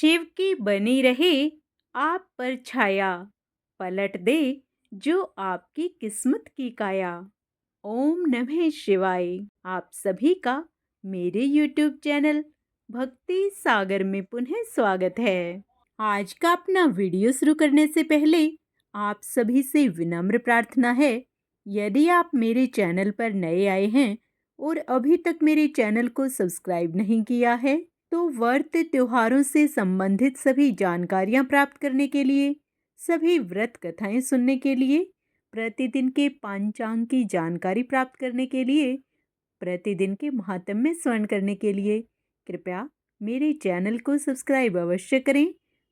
शिव की बनी रहे आप पर छाया, पलट दे जो आपकी किस्मत की काया। ओम नमः शिवाय। आप सभी का मेरे YouTube चैनल भक्ति सागर में पुनः स्वागत है। आज का अपना वीडियो शुरू करने से पहले आप सभी से विनम्र प्रार्थना है, यदि आप मेरे चैनल पर नए आए हैं और अभी तक मेरे चैनल को सब्सक्राइब नहीं किया है, तो व्रत त्योहारों से संबंधित सभी जानकारियां प्राप्त करने के लिए, सभी व्रत कथाएं सुनने के लिए, प्रतिदिन के पंचांग की जानकारी प्राप्त करने के लिए, प्रतिदिन के महात्म्य स्मरण करने के लिए कृपया मेरे चैनल को सब्सक्राइब अवश्य करें।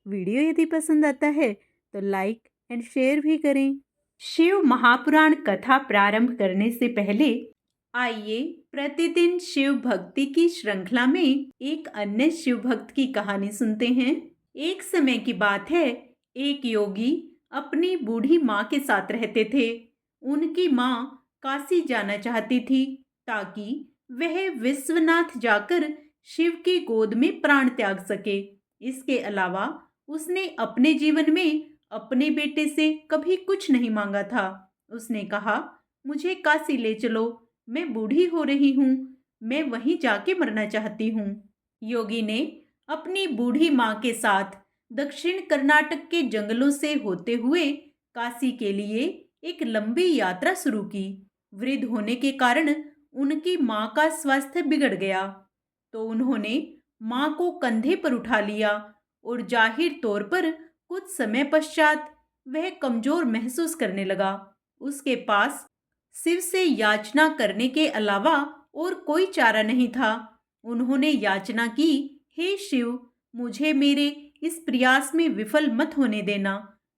वीडियो यदि पसंद आता है तो लाइक एंड शेयर भी करें। शिव महापुराण कथा प्रारंभ करने से पहले आइए प्रतिदिन शिव भक्ति की श्रृंखला में एक अन्य शिव भक्त की कहानी सुनते हैं। एक समय की बात है, एक योगी अपनी बूढ़ी माँ के साथ रहते थे। उनकी माँ काशी जाना चाहती थी ताकि वह विश्वनाथ जाकर शिव की गोद में प्राण त्याग सके। इसके अलावा उसने अपने जीवन में अपने बेटे से कभी कुछ नहीं मांगा था। उसने कहा, मुझे काशी ले चलो, मैं बूढ़ी हो रही हूँ, मैं वहीं जाके मरना चाहती हूँ। योगी ने अपनी बूढ़ी माँ के साथ दक्षिण कर्नाटक के जंगलों से होते हुए काशी के लिए एक लंबी यात्रा शुरू की। वृद्ध होने के कारण उनकी माँ का स्वास्थ्य बिगड़ गया, तो उन्होंने माँ को कंधे पर उठा लिया और जाहिर तौर पर कुछ समय पश्चात वह कमजोर महसूस करने लगा। उसके पास शिव से याचना करने के अलावा और कोई चारा नहीं था। उन्होंने याचना की, हे शिव, मुझे मेरे इस प्रयास में विफल मत होने देना।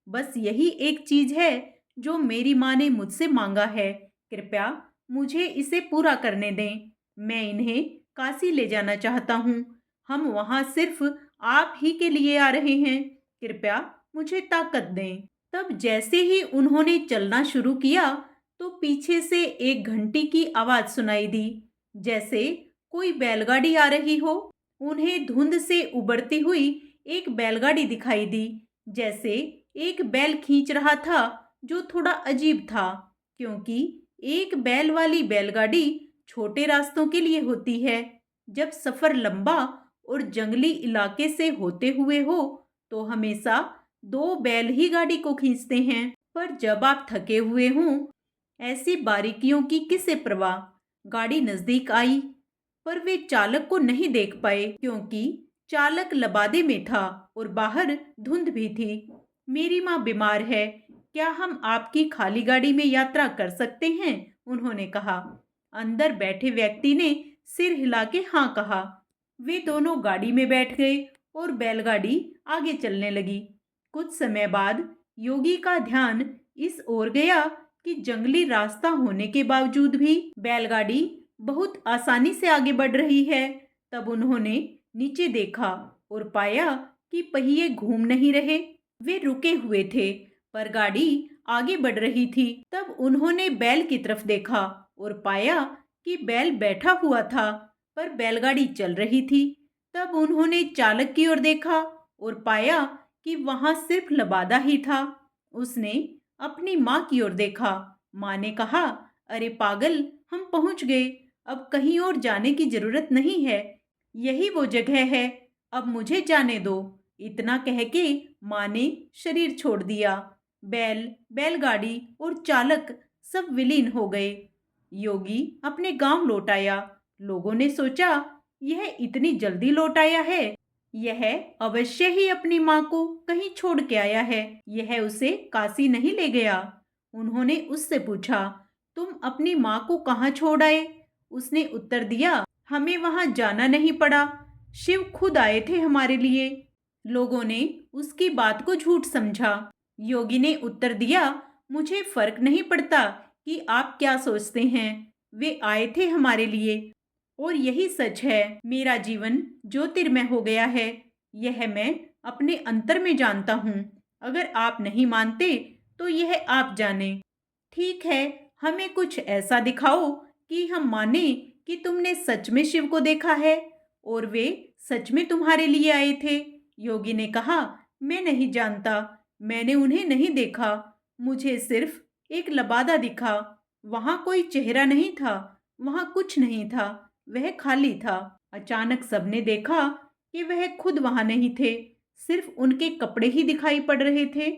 बस यही एक चीज है जो मेरी माँ ने मुझसे मांगा है। कृपया मुझे इसे पूरा करने दें। मैं इन्हें काशी ले जाना चाहता हूँ। हम वहाँ सिर्फ आप ही के लिए आ रहे हैं। कृपया मुझे ताकत दें। तब जैसे ही उन्होंने चलना शुरू किया तो पीछे से एक घंटी की आवाज सुनाई दी, जैसे कोई बैलगाड़ी आ रही हो। उन्हें धुंध से उबड़ती हुई एक बैलगाड़ी दिखाई दी, जैसे एक बैल खींच रहा था, जो थोड़ा अजीब था, क्योंकि एक बैल वाली बैलगाड़ी छोटे रास्तों के लिए होती है। जब सफर लंबा और जंगली इलाके से होते हुए हो तो हमेशा दो बैल ही गाड़ी को खींचते हैं। पर जब आप थके हुए हों, ऐसी बारीकियों की किसे परवाह। गाड़ी नजदीक आई, पर वे चालक को नहीं देख पाए, क्योंकि चालक लबादे में था और बाहर धुंध भी थी। मेरी माँ बीमार है, क्या हम आपकी खाली गाड़ी में यात्रा कर सकते हैं? उन्होंने कहा। अंदर बैठे व्यक्ति ने सिर हिला के हाँ कहा। वे दोनों गाड़ी में बैठ गए और बैलगाड़ी आगे चलने लगी। कुछ समय बाद योगी का ध्यान इस ओर गया कि जंगली रास्ता होने के बावजूद भी बैलगाड़ी बहुत आसानी से आगे बढ़ रही है। तब उन्होंने नीचे देखा और पाया कि पहिए घूम नहीं रहे, वे रुके हुए थे, पर गाड़ी आगे बढ़ रही थी। तब उन्होंने बैल की तरफ देखा और पाया कि बैल बैठा हुआ था, पर बैलगाड़ी चल रही थी। तब उन्होंने चालक की ओर देखा और पाया कि वहां सिर्फ लबादा ही था। उसने अपनी माँ की ओर देखा। माँ ने कहा, अरे पागल, हम पहुंच गए, अब कहीं और जाने की जरूरत नहीं है, यही वो जगह है, अब मुझे जाने दो। इतना कह के माँ ने शरीर छोड़ दिया। बैल, बैलगाड़ी और चालक सब विलीन हो गए। योगी अपने गांव लौट आया। लोगों ने सोचा, यह इतनी जल्दी लौट आया है, यह अवश्य ही अपनी माँ को कहीं छोड़ के आया है, यह उसे काशी नहीं ले गया। उन्होंने उससे पूछा, तुम अपनी माँ को कहाँ छोड़ आए? उसने उत्तर दिया, हमें वहां जाना नहीं पड़ा, शिव खुद आए थे हमारे लिए। लोगों ने उसकी बात को झूठ समझा। योगी ने उत्तर दिया, मुझे फर्क नहीं पड़ता कि आप क्या सोचते हैं, वे आए थे हमारे लिए और यही सच है। मेरा जीवन ज्योतिर्मय हो गया है, यह मैं अपने अंतर में जानता हूँ। अगर आप नहीं मानते तो यह आप जाने। ठीक है, हमें कुछ ऐसा दिखाओ कि हम माने कि तुमने सच में शिव को देखा है और वे सच में तुम्हारे लिए आए थे। योगी ने कहा, मैं नहीं जानता, मैंने उन्हें नहीं देखा, मुझे सिर्फ एक लबादा दिखा। वहाँ कोई चेहरा नहीं था, वहाँ कुछ नहीं था, वह खाली था। अचानक सबने देखा कि वह खुद वहाँ नहीं थे, सिर्फ उनके कपड़े ही दिखाई पड़ रहे थे।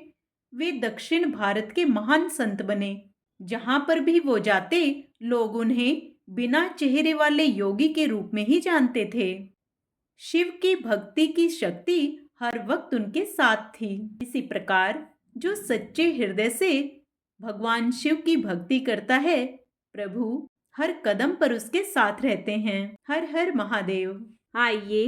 वे दक्षिण भारत के महान संत बने। जहाँ पर भी वो जाते, लोग उन्हें बिना चेहरे वाले योगी के रूप में ही जानते थे। शिव की भक्ति की शक्ति हर वक्त उनके साथ थी। इसी प्रकार जो सच्चे हृदय से भगवान शिव की भक्ति करता है, प्रभु हर कदम पर उसके साथ रहते हैं। हर हर महादेव। आइए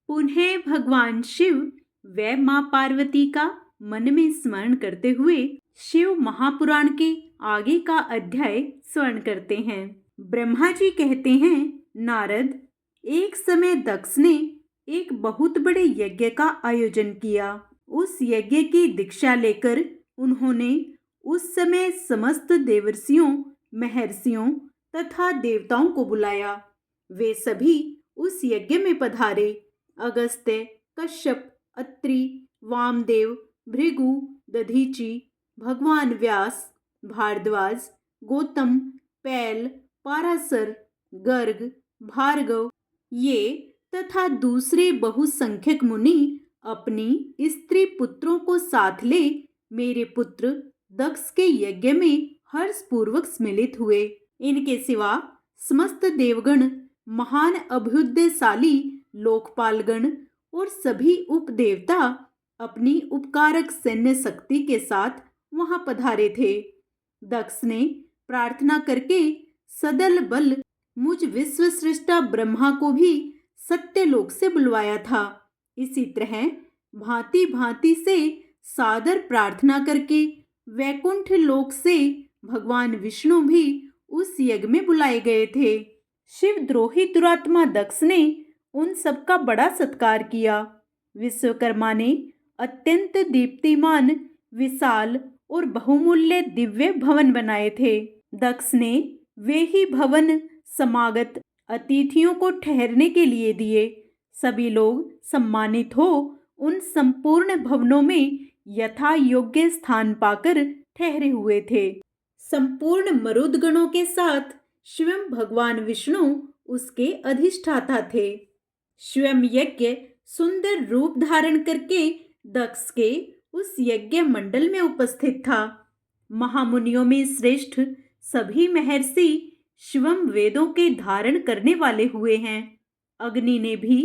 पुनः भगवान शिव व माँ पार्वती का मन में स्मरण करते हुए शिव महापुराण के आगे का अध्याय स्मरण करते हैं। ब्रह्मा जी कहते हैं, नारद, एक समय दक्ष ने एक बहुत बड़े यज्ञ का आयोजन किया। उस यज्ञ की दीक्षा लेकर उन्होंने उस समय समस्त देवर्षियों, महर्षियों तथा देवताओं को बुलाया। वे सभी उस यज्ञ में पधारे। अगस्त्य, कश्यप, अत्रि, वामदेव, भृगु, दधीचि, भगवान व्यास, भारद्वाज, गौतम, पैल, पाराशर, गर्ग, भार्गव, ये तथा दूसरे बहुसंख्यक मुनि अपनी स्त्री पुत्रों को साथ ले मेरे पुत्र दक्ष के यज्ञ में हर्षपूर्वक सम्मिलित हुए। इनके सिवा समस्त देवगण, महान अभ्युदयशाली लोकपालगण और सभी उपदेवता अपनी उपकारक सैन्य शक्ति के साथ वहां पधारे थे। दक्ष ने प्रार्थना करके सदल बल मुझ विश्व सृष्टा ब्रह्मा को भी सत्यलोक से बुलवाया था। इसी तरह भांति भांति से सादर प्रार्थना करके वैकुंठ लोक से भगवान विष्णु भी उस यज्ञ में बुलाए गए थे। शिवद्रोही दुरात्मा दक्ष ने उन सबका बड़ा सत्कार किया। विश्वकर्मा ने अत्यंत दीप्तिमान, विशाल और बहुमूल्य दिव्य भवन बनाए थे। दक्ष ने वे ही भवन समागत अतिथियों को ठहरने के लिए दिए। सभी लोग सम्मानित हो उन संपूर्ण भवनों में यथा योग्य स्थान पाकर ठहरे हुए थे। संपूर्ण मरुदगणों के साथ स्वयं भगवान विष्णु उसके अधिष्ठाता थे। स्वयं यज्ञ सुंदर रूप धारण करके दक्ष के उस यज्ञ मंडल में उपस्थित था। महामुनियों में श्रेष्ठ सभी महर्षि शिवम वेदों के धारण करने वाले हुए हैं। अग्नि ने भी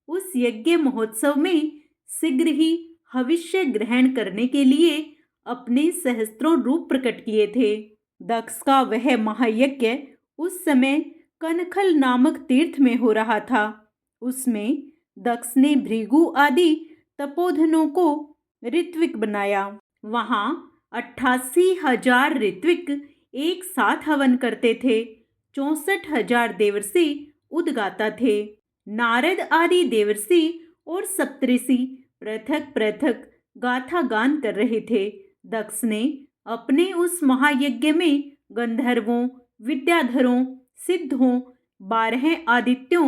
उस यज्ञ महोत्सव में शीघ्र ही हविष्य ग्रहण करने के लिए अपने सहस्त्रों रूप प्रकट किए थे। दक्ष का वह महायज्ञ उस समय कनखल नामक तीर्थ में हो रहा था। उसमें दक्ष ने भृगु आदि तपोधनों को ऋत्विक बनाया। वहां 88,000 ऋत्विक एक साथ हवन करते थे। 64,000 देवर्षि उद्गाता थे। नारद आदि देवर्षि और सप्तऋषि पृथक पृथक गाथा गान कर रहे थे। दक्ष ने अपने उस महायज्ञ में गंधर्वों, विद्याधरों, सिद्धों, 12 आदित्यों,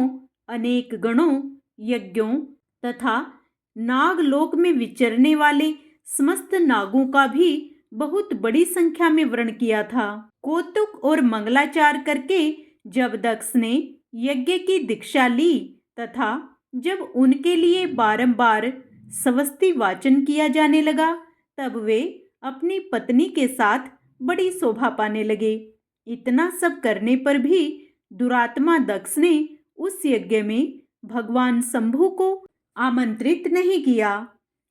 अनेक गणों, यज्ञों तथा नागलोक में विचरने वाले समस्त नागों का भी बहुत बड़ी संख्या में वर्ण किया था। कौतुक और मंगलाचार करके जब दक्ष ने यज्ञ की दीक्षा ली तथा जब उनके लिए बारंबार स्वस्ति वाचन किया जाने लगा, तब वे अपनी पत्नी के साथ बड़ी शोभा पाने लगे। इतना सब करने पर भी दुरात्मा दक्ष ने उस यज्ञ में भगवान शंभु को आमंत्रित नहीं किया।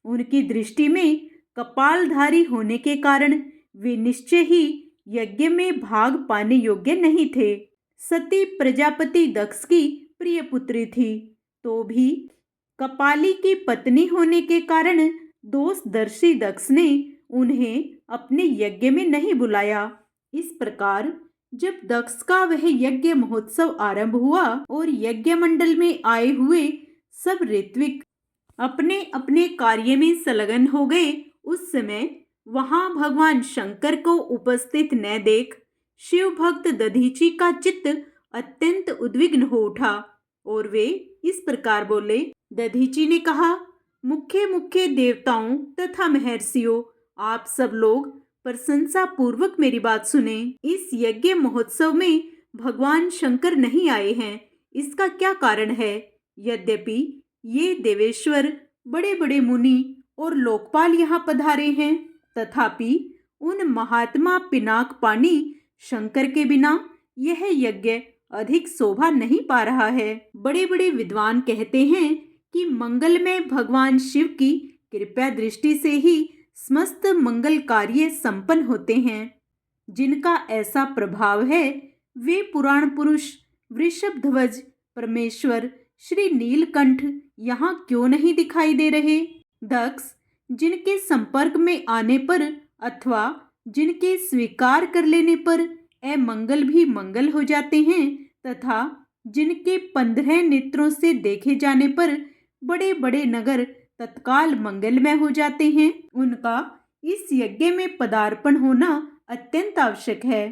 उनकी दृष्टि में कपालधारी होने के कारण वे निश्चय ही यज्ञ में भाग पाने योग्य नहीं थे। सती प्रजापति दक्ष की प्रिय पुत्री थी, तो भी कपाली की पत्नी होने के कारण दोषदर्शी दक्ष ने उन्हें अपने यज्ञ में नहीं बुलाया। इस प्रकार जब दक्ष का वह यज्ञ महोत्सव आरंभ हुआ और यज्ञ मंडल में आए हुए सब ऋत्विक अपने अपने कार्य में संलग्न हो गए, उस समय वहां भगवान शंकर को उपस्थित न देख शिव भक्त दधीचि का चित्त अत्यंत उद्विग्न हो उठा और वे इस प्रकार बोले। दधीचि ने कहा, मुख्य मुख्य देवताओं तथा महर्षियों, आप सब लोग प्रशंसा पूर्वक मेरी बात सुने। इस यज्ञ महोत्सव में भगवान शंकर नहीं आए हैं। इसका क्या कारण है? यद्यपि ये देवेश्वर, बड़े बड़े मुनि और लोकपाल यहाँ पधारे हैं, तथापि उन महात्मा पिनाक पानी शंकर के बिना यह यज्ञ अधिक शोभा नहीं पा रहा है। बड़े बड़े विद्वान कहते हैं कि मंगलमय भगवान शिव की कृपा दृष्टि से ही समस्त मंगल कार्य संपन्न होते हैं। जिनका ऐसा प्रभाव है वे पुराण पुरुष वृषभध्वज परमेश्वर श्री नीलकंठ यहाँ क्यों नहीं दिखाई दे रहे? दक्ष, जिनके संपर्क में आने पर अथवा जिनके स्वीकार कर लेने पर अमंगल भी मंगल हो जाते हैं, तथा जिनके 15 नेत्रों से देखे जाने पर बड़े बड़े नगर तत्काल मंगलमय हो जाते हैं, उनका इस यज्ञ में पदार्पण होना अत्यंत आवश्यक है।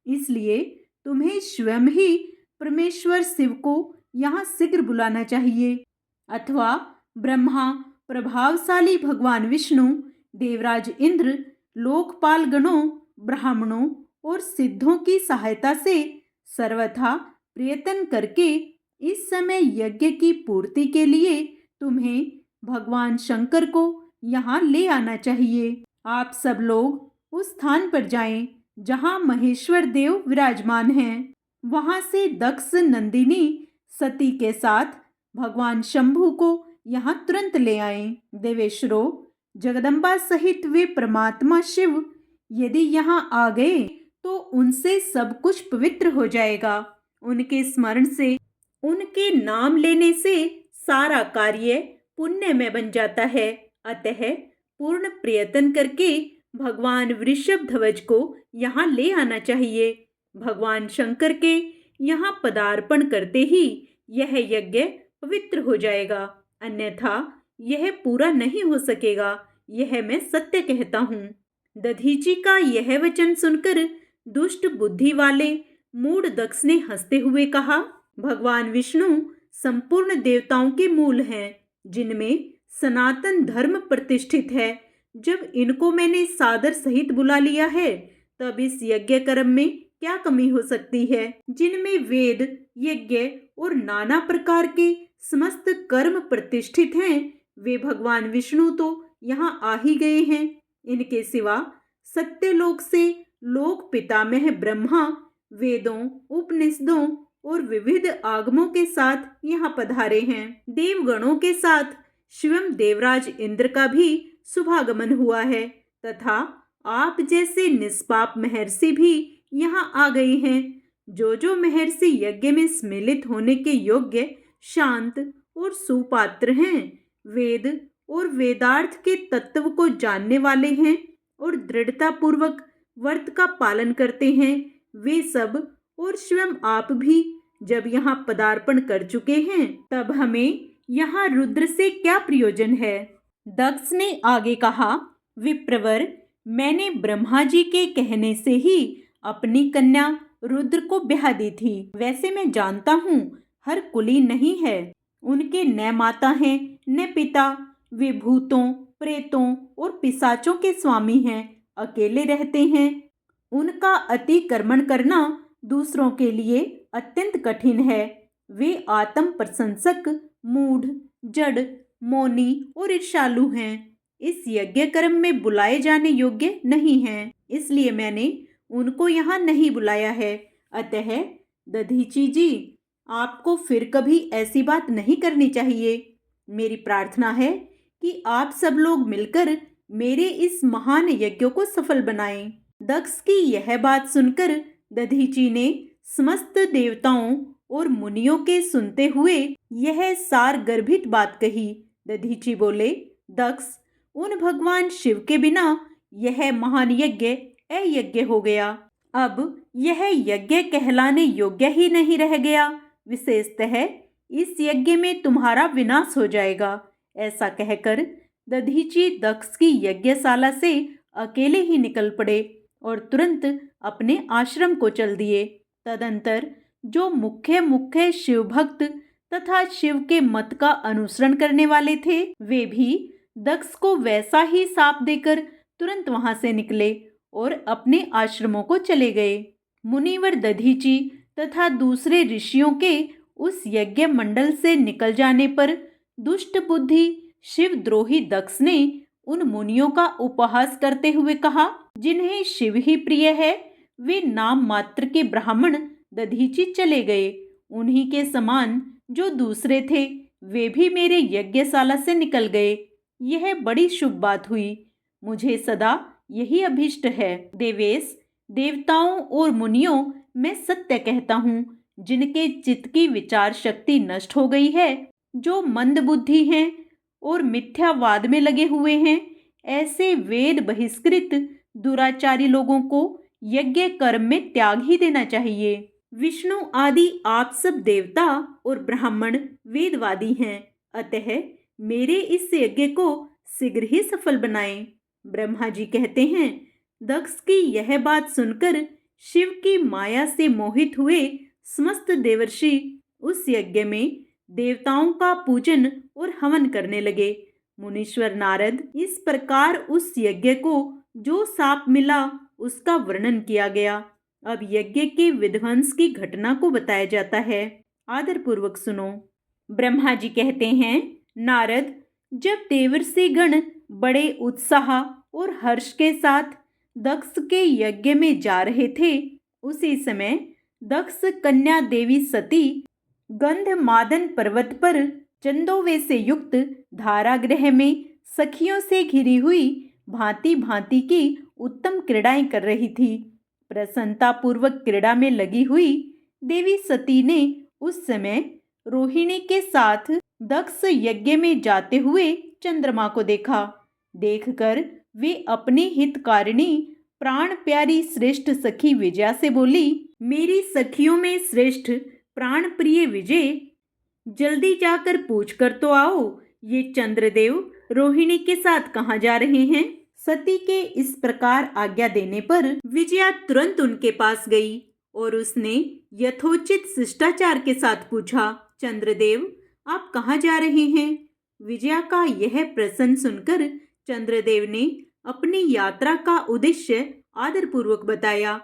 इसलिए तुम्हें स्वयं ही परमेश्वर शिव को यहाँ शीघ्र बुलाना चाहिए, अथवा ब्रह्मा, प्रभावशाली भगवान विष्णु, देवराज इंद्र, लोकपाल गणों, ब्राह्मणों और सिद्धों की सहायता से सर्वथा प्रयत्न करके इस समय यज्ञ की पूर्ति के लिए तुम्हें भगवान शंकर को यहाँ ले आना चाहिए। आप सब लोग उस स्थान पर जाएं जहाँ महेश्वर देव विराजमान हैं। वहाँ से दक्ष नंदिनी सती के साथ भगवान शंभु को यहाँ तुरंत ले आएं। देवेश्वरों, जगदम्बा सहित वे परमात्मा शिव यदि यहाँ आ गए तो उनसे सब कुछ पवित्र हो जाएगा। उनके स्मरण से, उनके नाम लेने से सारा कार्य पुण्य में बन जाता है। अतः पूर्ण प्रयत्न करके भगवान वृषभध्वज को यहाँ ले आना चाहिए। भगवान शंकर के यहाँ पदार्पण करते ही यह यज्ञ पवित्र हो जाएगा, अन्यथा यह पूरा नहीं हो सकेगा। यह मैं सत्य कहता हूँ। दधीची का यह वचन सुनकर दुष्ट बुद्धि वाले मूढ़ दक्ष ने हंसते हुए कहा, भगवान विष्णु संपूर्ण देवताओं के मूल हैं, जिनमें सनातन धर्म प्रतिष्ठित है। जब इनको मैंने सादर सहित बुला लिया है, तब इस यज्ञ कर्म में क्या कमी हो सकती है? जिनमें वेद, यज्ञ और नाना प्रकार के समस्त कर्म प्रतिष्ठित हैं, वे भगवान विष्णु तो यहाँ आ ही गए हैं। इनके सिवा सत्यलोक से लोक पितामह ब्रह्मा वेदों, उपनिषदों और विविध आगमों के साथ यहाँ पधारे हैं। देवगणों के साथ स्वयं देवराज इंद्र का भी शुभागमन हुआ है, तथा आप जैसे निष्पाप महर्षि भी यहाँ आ गए हैं। जो जो महर्षि यज्ञ में सम्मिलित होने के योग्य, शांत और सुपात्र हैं, वेद और वेदार्थ के तत्व को जानने वाले हैं और दृढ़ता पूर्वक व्रत का पालन करते हैं, वे सब और स्वयं आप भी जब यहाँ पदार्पण कर चुके हैं, तब हमें यहाँ रुद्र से क्या प्रयोजन है? दक्ष ने आगे कहा, विप्रवर, मैंने ब्रह्मा जी के कहने से ही अपनी कन्या रुद्र को ब्याह दी थी। वैसे मैं जानता हूँ हर कुलीन नहीं है, उनके न माता हैं न पिता। वे भूतों, प्रेतों और पिशाचों के स्वामी हैं, अकेले रहते हैं। उनका अतिक्रमण करना दूसरों के लिए अत्यंत कठिन है। वे आत्म प्रशंसक, मूढ़, जड़, मौनी और ईर्ष्यालु हैं। इस यज्ञ कर्म में बुलाए जाने योग्य नहीं हैं, इसलिए मैंने उनको यहाँ नहीं बुलाया है। अतः दधीची जी, आपको फिर कभी ऐसी बात नहीं करनी चाहिए। मेरी प्रार्थना है कि आप सब लोग मिलकर मेरे इस महान यज्ञ को सफल बनाएं। दक्ष की यह बात सुनकर दधीची ने समस्त देवताओं और मुनियों के सुनते हुए यह सार गर्भित बात कही। दधीची बोले, दक्ष, उन भगवान शिव के बिना यह महान यज्ञ अयज्ञ हो गया। अब यह यज्ञ कहलाने योग्य ही नहीं रह गया। विशेषतः इस यज्ञ में तुम्हारा विनाश हो जाएगा। ऐसा कहकर दधीची दक्ष की यज्ञशाला से अकेले ही निकल पड़े और तुरंत अपने आश्रम को चल दिए। तदंतर जो मुख्य मुख्य शिव भक्त तथा शिव के मत का अनुसरण करने वाले थे, वे भी दक्ष को वैसा ही शाप देकर तुरंत वहां से निकले और अपने आश्रमों को चले गए। मुनिवर दधीची तथा दूसरे ऋषियों के उस यज्ञ मंडल से निकल जाने पर दुष्ट बुद्धि शिवद्रोही दक्ष ने उन मुनियों का उपहास करते हुए कहा, जिन्हें शिव ही प्रिय है, वे नाम मात्र के ब्राह्मण दधीची चले गए। उन्हीं के समान जो दूसरे थे वे भी मेरे यज्ञशाला से निकल गए। यह बड़ी शुभ बात हुई। मुझे सदा यही अभिष्ट है। देवेश, देवताओं और मुनियों, मैं सत्य कहता हूँ, जिनके चित्त की विचार शक्ति नष्ट हो गई है, जो मंद बुद्धि हैं और मिथ्यावाद में लगे हुए हैं, ऐसे वेद बहिष्कृत दुराचारी लोगों को यज्ञ कर्म में त्याग ही देना चाहिए। विष्णु आदि आप सब देवता और ब्राह्मण वेदवादी हैं, अतः मेरे इस यज्ञ को शीघ्र ही सफल बनाएं। ब्रह्मा जी कहते हैं, दक्ष की यह बात सुनकर शिव की माया से मोहित हुए समस्त देवर्षि उस यज्ञ में देवताओं का पूजन और हवन करने लगे। मुनीश्वर नारद, इस प्रकार उस यज्ञ को जो शाप मिला उसका वर्णन किया गया। अब यज्ञ के विध्वंस की घटना को बताया जाता है। आदर पूर्वक सुनो। ब्रह्मा जी कहते हैं, नारद, जब देवर्षि गण बड़े उत्साह और हर्ष के साथ दक्ष के यज्ञ में जा रहे थे, उसी समय दक्ष कन्या देवी सती गंधमादन पर्वत पर चंदोवे से युक्त धारागृह में सखियों से घिरी हुई भांति भांति की उत्तम क्रीड़ाएं कर रही थी। प्रसन्नता पूर्वक क्रीड़ा में लगी हुई देवी सती ने उस समय रोहिणी के साथ दक्ष यज्ञ में जाते हुए चंद्रमा को देखा। देखकर वे अपनी हितकारिणी प्राण प्यारी श्रेष्ठ सखी विजया से बोली, मेरी सखियों में श्रेष्ठ प्राण प्रिय विजय, जल्दी जाकर पूछ कर तो आओ, ये चंद्रदेव रोहिणी के साथ कहाँ जा रहे हैं। सती के इस प्रकार आज्ञा देने पर विजया तुरंत उनके पास गई और उसने यथोचित शिष्टाचार के साथ पूछा, चंद्रदेव, आप कहाँ जा रहे हैं। विजया का यह प्रश्न सुनकर चंद्रदेव ने अपनी यात्रा का उद्देश्य आदर पूर्वक बताया।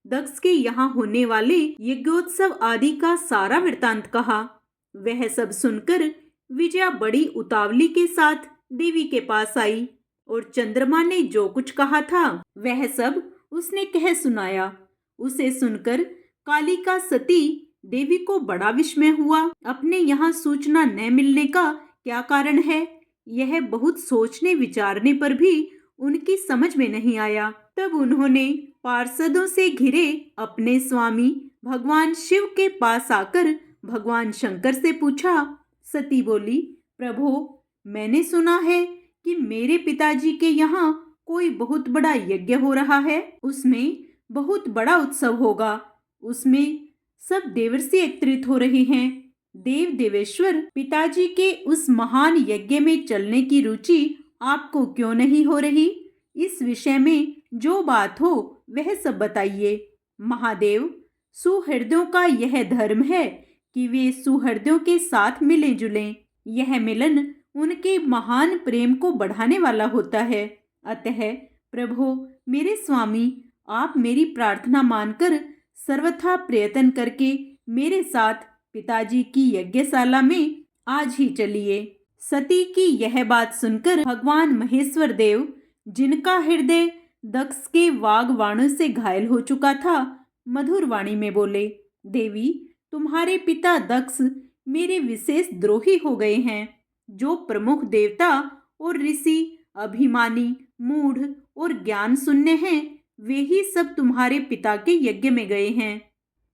दक्ष के यहाँ होने वाले यज्ञोत्सव आदि का सारा वृतांत कहा। वह सब सुनकर विजया बड़ी उतावली के साथ देवी के पास आई और चंद्रमा ने जो कुछ कहा था वह सब उसने कह सुनाया। उसे सुनकर कालिका सती देवी को बड़ा विस्मय हुआ। अपने यहाँ सूचना न मिलने का क्या कारण है, यह बहुत सोचने विचारने पर भी उनकी समझ में नहीं आया। तब उन्होंने पार्षदों से घिरे अपने स्वामी भगवान शिव के पास आकर भगवान शंकर से पूछा। सती बोली, प्रभो, मैंने सुना है कि मेरे पिताजी के यहाँ कोई बहुत बड़ा यज्ञ हो रहा है, उसमें बहुत बड़ा उत्सव होगा, उसमें सब देवर्षि एकत्रित हो रहे हैं। देव देवेश्वर पिताजी के उस महान यज्ञ में चलने की रुचि आपको क्यों नहीं हो रही। इस विषय में जो बात हो वह सब बताइए। महादेव, सुहृदयों का यह धर्म है कि वे सुहृदयों के साथ मिले जुलें। यह मिलन उनके महान प्रेम को बढ़ाने वाला होता है। अतः प्रभु मेरे स्वामी, आप मेरी प्रार्थना मानकर सर्वथा प्रयत्न करके मेरे साथ पिताजी की यज्ञशाला में आज ही चलिए। सती की यह बात सुनकर भगवान महेश्वर देव, जिनका हृदय दक्ष के वाग्वाणों से घायल हो चुका था, मधुर वाणी में बोले, देवी, तुम्हारे पिता दक्ष मेरे विशेष द्रोही हो गए हैं। जो प्रमुख देवता और ऋषि अभिमानी, मूढ़ और ज्ञान शून्य हैं, वे ही सब तुम्हारे पिता के यज्ञ में गए हैं।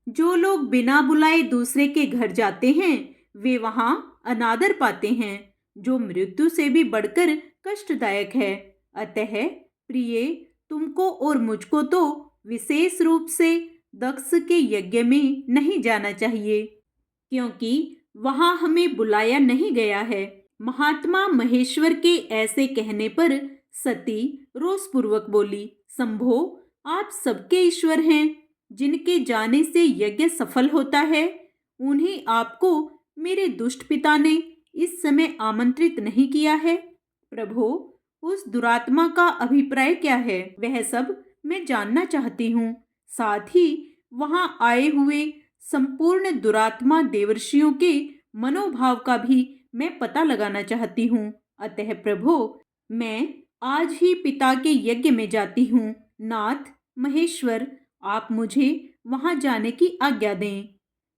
जो लोग बिना बुलाए दूसरे के घर जाते हैं वे वहां अनादर पाते हैं, जो मृत्यु से भी बढ़कर कष्टदायक है। अतः प्रिय, तुमको और मुझको तो विशेष रूप से दक्ष के यज्ञ में नहीं जाना चाहिए, क्योंकि वहां हमें बुलाया नहीं गया है। महात्मा महेश्वर के ऐसे कहने पर सती रोषपूर्वक बोली, शंभो, आप सबके ईश्वर हैं। जिनके जाने से यज्ञ सफल होता है, उन्हें आपको मेरे दुष्ट पिता ने इस समय आमंत्रित नहीं किया है। प्रभु, उस दुरात्मा का अभिप्राय क्या है, वह सब मैं जानना चाहती हूँ। साथ ही वहां आए हुए संपूर्ण दुरात्मा देवर्षियों के मनोभाव का भी मैं पता लगाना चाहती हूँ। अतः प्रभु, मैं आज ही पिता के यज्ञ में जाती हूँ। नाथ महेश्वर, आप मुझे वहां जाने की आज्ञा दें।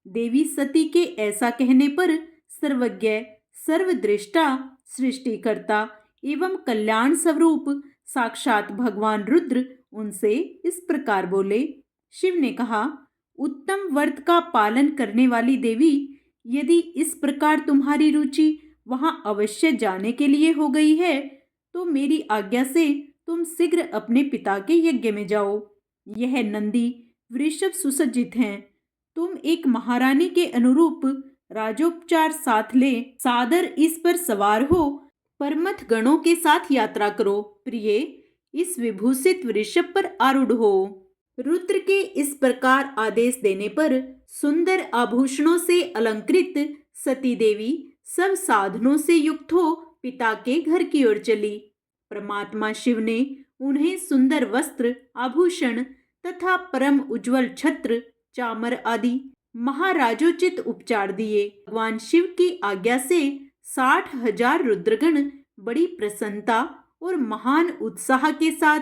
देवी सती के ऐसा कहने पर सर्वज्ञ, सर्वदृष्टा, सृष्टिकर्ता एवं कल्याण स्वरूप साक्षात भगवान रुद्र उनसे इस प्रकार बोले। शिव ने कहा, उत्तम व्रत का पालन करने वाली देवी, यदि इस प्रकार तुम्हारी रुचि वहां अवश्य जाने के लिए हो गई है, तो मेरी आज्ञा से तुम शीघ्र अपने पिता के यज्ञ में जाओ। यह नंदी वृषभ सुसज्जित हैं। तुम एक महारानी के अनुरूप राजोपचार साथ ले सादर इस पर सवार हो परमथ गणों के साथ यात्रा करो। प्रिय, इस विभूषित वृषभ पर आरूढ़ हो। रुद्र के इस प्रकार आदेश देने पर सुंदर आभूषणों से अलंकृत सती देवी सब साधनों से युक्त हो पिता के घर की ओर चली। परमात्मा शिव ने उन्हें सुंदर वस्त्र, आभूषण तथा परम उज्जवल छत्र, चामर आदि महाराजोचित उपचार दिए। भगवान शिव की आज्ञा से 60,000 रुद्रगण बड़ी प्रसन्नता और महान उत्साह के साथ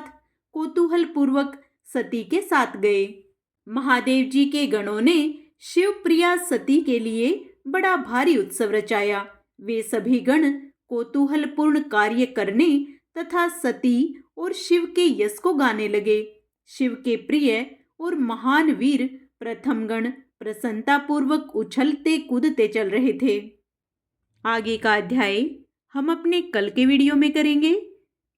कौतूहल पूर्वक सती के साथ गए। महादेव जी के गणों ने शिव प्रिया सती के लिए बड़ा भारी उत्सव रचाया। वे सभी गण कौतूहलपूर्ण कार्य करने तथा सती और शिव के यश को गाने लगे। शिव के प्रिय और महान वीर प्रथम गण प्रसन्नता पूर्वक उछलते कूदते चल रहे थे। आगे का अध्याय हम अपने कल के वीडियो में करेंगे।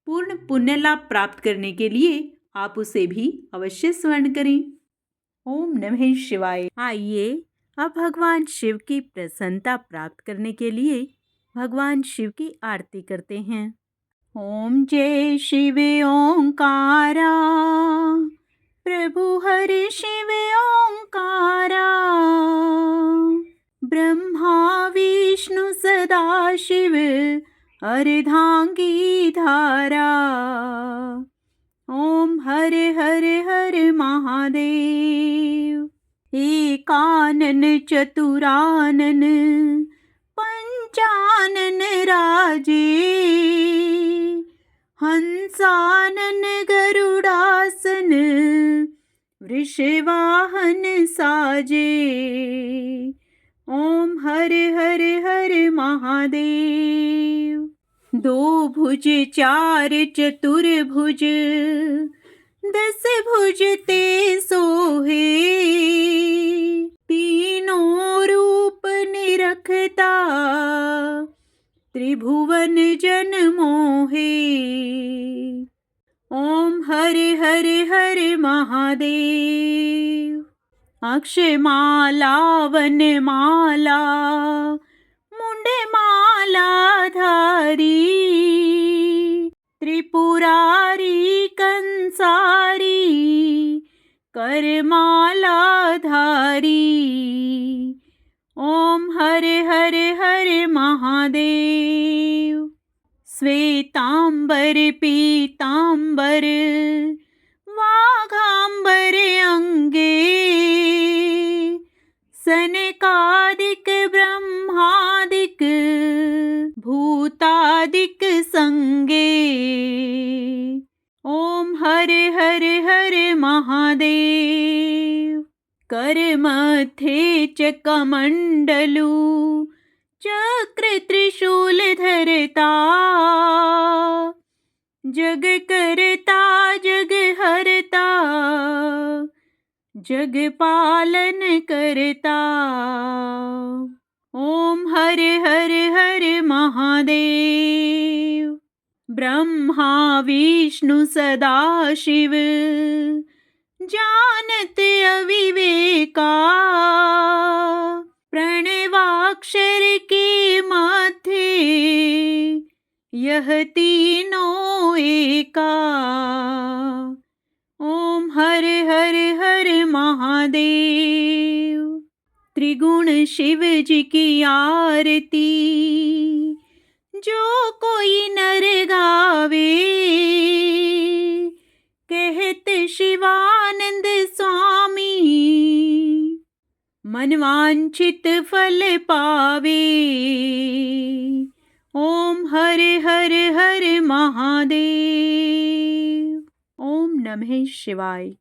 पूर्ण पुण्य लाभ प्राप्त करने के लिए आप उसे भी अवश्य स्मरण करें। ओम नमः शिवाय। आइए अब भगवान शिव की प्रसन्नता प्राप्त करने के लिए भगवान शिव की आरती करते हैं। ओम जय शिव ओंकारा, प्रभु हरि शिव ओंकारा, ब्रह्मा विष्णु सदा शिव अर्धांगी धारा। ओम हरे हरे हरे महादेव, एकानन चतुरानन पंचानन राजे, हंसानन गरुड़ासन वृषवाहन साजे। ओम हरे हरे हरे महादेव। दो भुज चार चतुर्भुज, 10 भुज ते सोहे, तीनों रूप निरखता त्रिभुवन जन मोहे। ओम हरे हरे हरे महादेव। अक्षमाला वनमाला मुंडे माला धारी, त्रिपुरारी कंसारी करमाला धारी। ओम हरे हरे हरे महादेव। श्वेतांबर पीतांबर वाघांबर अंगे, सनकादिक ब्रह्मादिक भूतादिक संगे। ओम हरे हरे हरे महादेव। कर मथे चकमंडलू चक्र त्रिशूल धरता, जग करता जग हरता, जग पालन करता। ओम हरे हरे हरे महादेव। ब्रह्मा विष्णु सदा शिव जानत अविवेका, प्रणवाक्षर के मध्य यह तीनों एका। ओम हरे हरे हरे महादेव। त्रिगुण शिव जी की आरती जो कोई नर गावे, कहते शिवानंद स्वामी मनवांछित फल पावे। ओम हर हर हर महादेव। ओम नमः शिवाय।